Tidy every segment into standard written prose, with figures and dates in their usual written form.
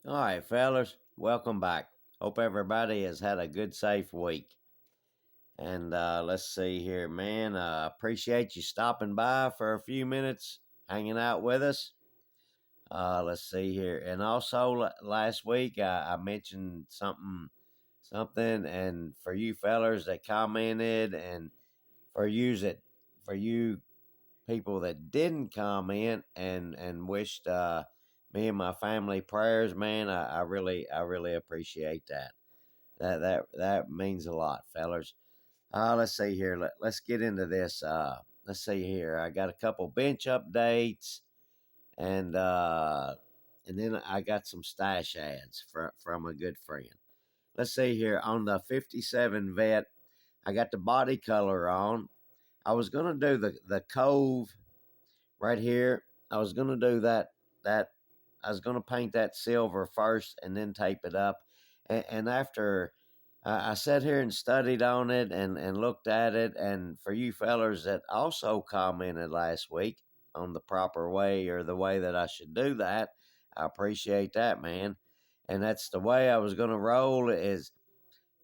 All right, fellas, welcome back. Hope everybody has had a good, safe week. And let's see here, man. Appreciate you stopping by for a few minutes, hanging out with us. Let's see here, and also last week I mentioned something, and for you fellers that commented, and for you people that didn't comment and wished me and my family prayers, man, I really appreciate that. That means a lot, fellers. Let's see here. Let's get into this. Let's see here. I got a couple bench updates, and then I got some stash ads from a good friend. Let's see here on the '57 Vet. I got the body color on. I was gonna do the Cove right here. I was gonna do that. I was gonna paint that silver first and then tape it up. And after I sat here and studied on it and looked at it, and for you fellers that also commented last week on the proper way or the way that I should do that, I appreciate that, man. And that's the way I was gonna roll is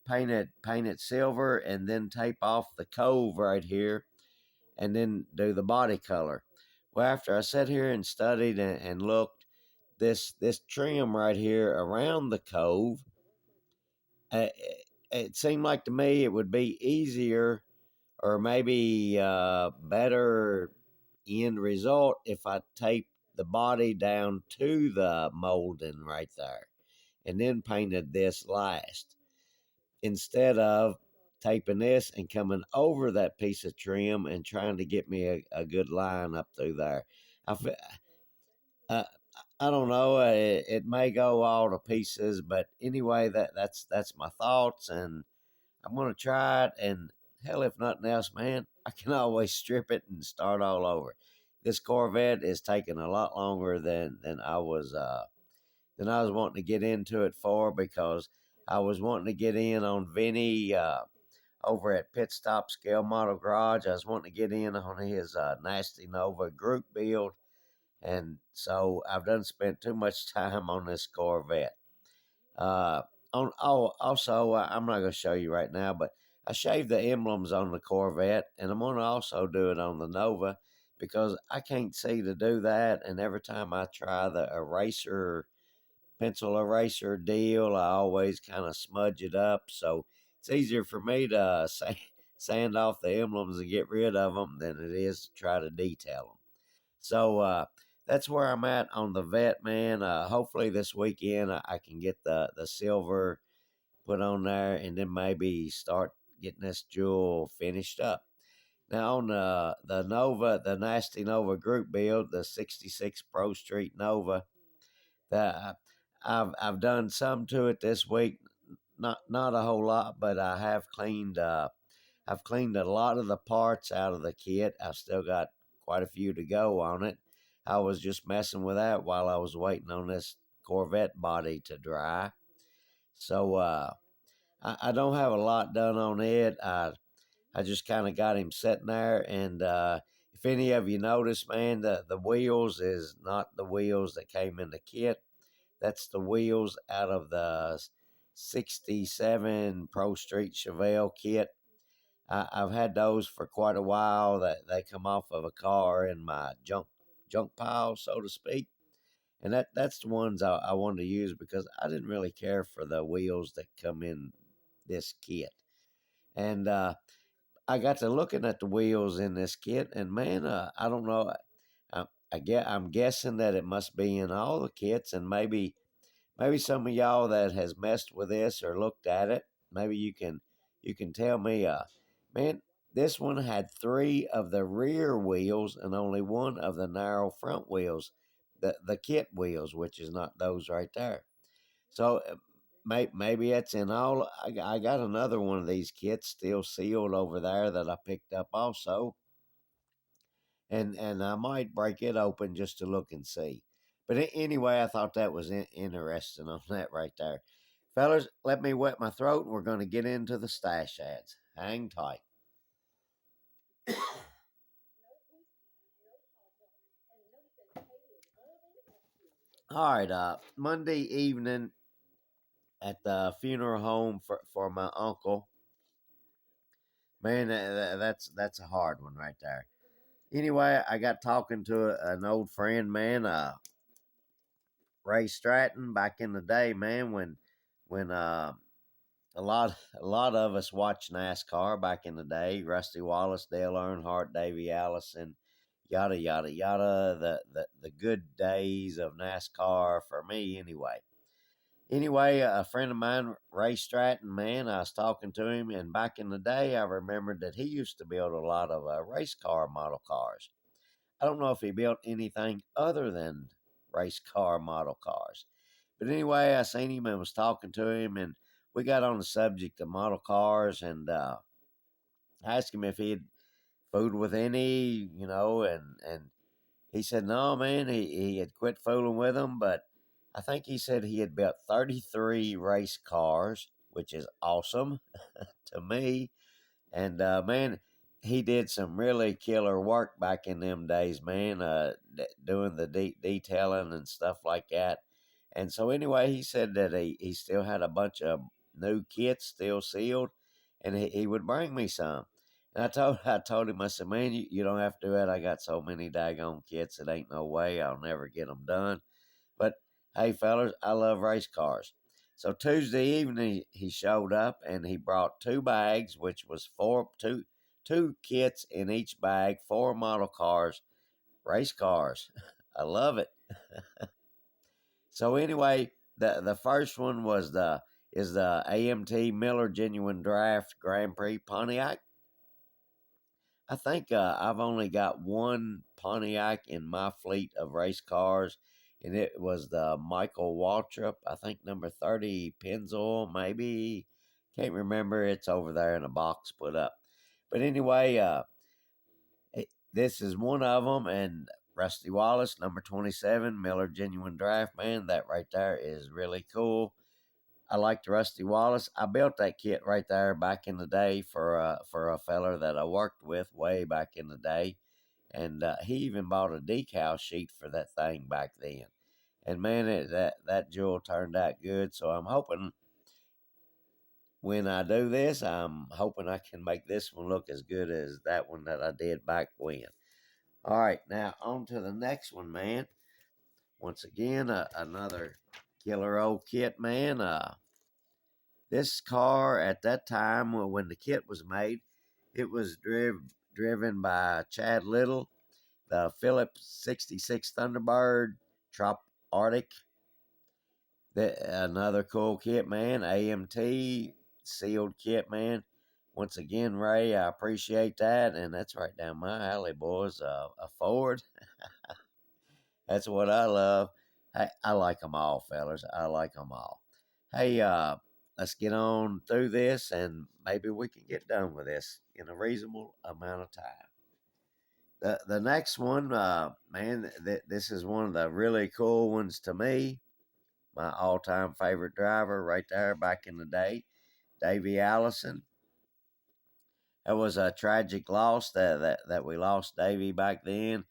paint it silver and then tape off the cove right here and then do the body color. Well, after I sat here and studied and looked, this trim right here around the cove, uh, it seemed like to me it would be easier or maybe better end result if I taped the body down to the molding right there and then painted this last instead of taping this and coming over that piece of trim and trying to get me a good line up through there. I, uh, I don't know. It may go all to pieces, but anyway, that's my thoughts, and I'm gonna try it. And hell, if nothing else, man, I can always strip it and start all over. This Corvette is taking a lot longer than I was wanting to get into it for because I was wanting to get in on Vinny over at Pit Stop Scale Model Garage. I was wanting to get in on his Nasty Nova group build, and so I've done spent too much time on this Corvette. Uh, also, I'm not going to show you right now, but I shaved the emblems on the Corvette, and I'm going to also do it on the Nova because I can't see to do that. And every time I try the pencil eraser deal, I always kind of smudge it up. So it's easier for me to sand off the emblems and get rid of them than it is to try to detail them. So that's where I'm at on the Vet, man. Hopefully this weekend I can get the silver put on there and then maybe start getting this jewel finished up. Now on the Nova, the Nasty Nova group build, the '66 Pro Street Nova, that I've done some to it this week. Not a whole lot, but I have cleaned. I've cleaned a lot of the parts out of the kit. I've still got quite a few to go on it. I was just messing with that while I was waiting on this Corvette body to dry. So I don't have a lot done on it. I just kind of got him sitting there, and if any of you notice, man, the wheels is not the wheels that came in the kit. That's the wheels out of the '67 Pro Street Chevelle kit. I've had those for quite a while. That they come off of a car in my junk pile, so to speak. And that's the ones I wanted to use because I didn't really care for the wheels that come in this kit. And I got to looking at the wheels in this kit, and man, I don't know. I'm guessing that it must be in all the kits, and maybe some of y'all that has messed with this or looked at it, maybe you can tell me, man, this one had three of the rear wheels and only one of the narrow front wheels, the kit wheels, which is not those right there. So maybe it's in all. I got another one of these kits still sealed over there that I picked up also, and I might break it open just to look and see. But anyway, I thought that was interesting on that right there. Fellas, let me wet my throat and we're going to get into the stash ads. Hang tight. All right, Monday evening at the funeral home for my uncle. Man, that's a hard one right there. Anyway, I got talking to an old friend, man, Ray Stratton, back in the day, man, when a lot of us watched NASCAR back in the day. Rusty Wallace, Dale Earnhardt, Davey Allison, yada yada yada. The good days of NASCAR for me, anyway. Anyway, a friend of mine, Ray Stratton, man, I was talking to him, and back in the day, I remembered that he used to build a lot of race car model cars. I don't know if he built anything other than race car model cars. But anyway, I seen him and was talking to him, and we got on the subject of model cars, and I asked him if he had fooled with any, and he said no, man. He had quit fooling with them, but I think he said he had built 33 race cars, which is awesome to me. And man, he did some really killer work back in them days, man. Doing the detailing and stuff like that. And so anyway, he said that he still had a bunch of new kits still sealed, and he would bring me some. And I told him, I said, man, you don't have to do that. I got so many daggone kits, it ain't no way I'll never get them done. But hey, fellas, I love race cars. So Tuesday evening he showed up and he brought two bags, which was two kits in each bag, four model cars, race cars. I love it. So anyway, the first one is the AMT Miller Genuine Draft Grand Prix Pontiac. I think I've only got one Pontiac in my fleet of race cars, and it was the Michael Waltrip. I think number 30 Pennzoil, maybe. Can't remember. It's over there in a box put up. But anyway, this is one of them, and Rusty Wallace, number 27, Miller Genuine Draft, man. That right there is really cool. I liked Rusty Wallace. I built that kit right there back in the day for a feller that I worked with way back in the day, and he even bought a decal sheet for that thing back then. And man, that jewel turned out good. So I'm hoping when I do this, I'm hoping I can make this one look as good as that one that I did back when. All right, now on to the next one, man. Once again, another killer old kit, man. This car at that time, when the kit was made, it was driven by Chad Little, the Phillips 66 Thunderbird Trop Arctic. Another cool kit, man. AMT sealed kit, man. Once again, Ray, I appreciate that, and that's right down my alley, boys. A Ford, that's what I love. Hey, I like them all, fellas. I like them all. Hey, let's get on through this, and maybe we can get done with this in a reasonable amount of time. The next one, man, this is one of the really cool ones to me. My all time favorite driver, right there, back in the day, Davey Allison. It was a tragic loss that we lost Davey back then.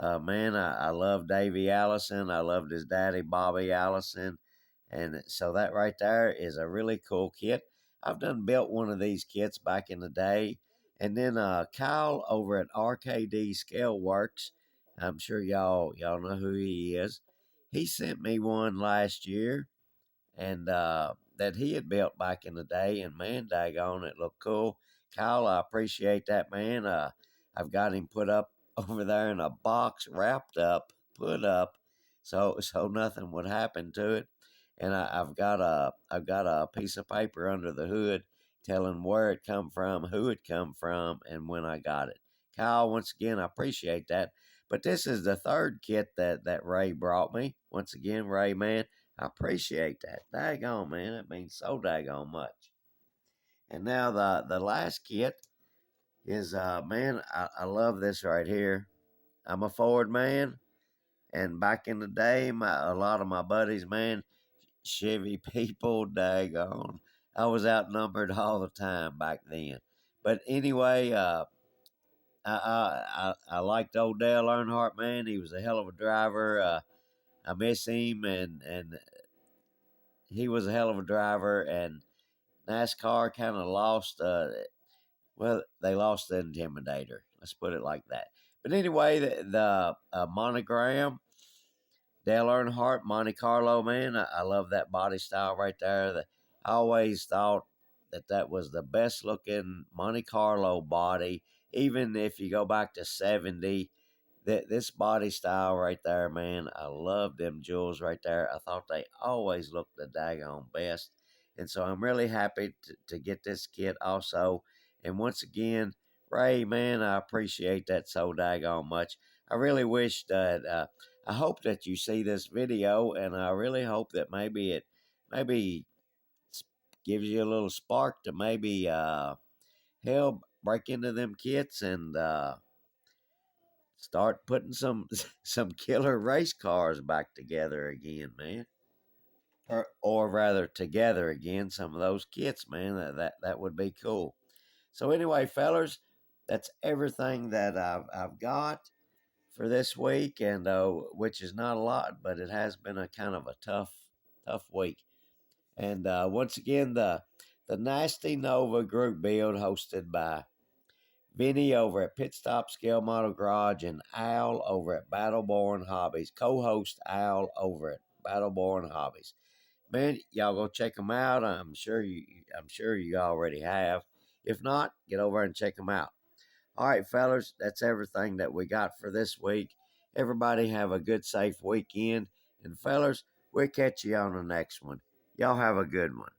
Man, I love Davey Allison. I loved his daddy, Bobby Allison. And so that right there is a really cool kit. I've done built one of these kits back in the day. And then Kyle over at RKD Scale Works, I'm sure y'all know who he is. He sent me one last year, and that he had built back in the day. And man, daggone, it looked cool. Kyle, I appreciate that, man. I've got him put up over there in a box, wrapped up, put up, so nothing would happen to it. And I've got a piece of paper under the hood telling where it come from, who it come from, and when I got it. Kyle, once again, I appreciate that. But this is the third kit that Ray brought me. Once again, Ray, man, I appreciate that. Daggone, man. It means so daggone much. And now the last kit is, man, I love this right here. I'm a Ford man. And back in the day, a lot of my buddies, man, Chevy people, daggone. I was outnumbered all the time back then. But anyway, I liked old Dale Earnhardt, man. He was a hell of a driver. I miss him, and he was a hell of a driver. And NASCAR kind of lost. Well, they lost the Intimidator. Let's put it like that. But anyway, the monogram, Dale Earnhardt, Monte Carlo, man, I love that body style right there. I always thought that was the best looking Monte Carlo body. Even if you go back to 70, this body style right there, man, I love them jewels right there. I thought they always looked the daggone best. And so I'm really happy to get this kit also. And once again, Ray, man, I appreciate that so daggone much. I really wish that I hope that you see this video, and I really hope that maybe gives you a little spark to maybe help break into them kits and start putting some some killer race cars back together again, man. Or rather together again, some of those kits, man. That would be cool. So anyway, fellers, that's everything that I've got for this week, and which is not a lot, but it has been a kind of a tough week. And once again, the Nasty Nova group build hosted by Vinny over at Pit Stop Scale Model Garage and Al over at Battleborn Hobbies. Co-host Al over at Battleborn Hobbies. Man, y'all go check them out. I'm sure you already have. If not, get over and check them out. All right, fellas, that's everything that we got for this week. Everybody have a good, safe weekend. And, fellas, we'll catch you on the next one. Y'all have a good one.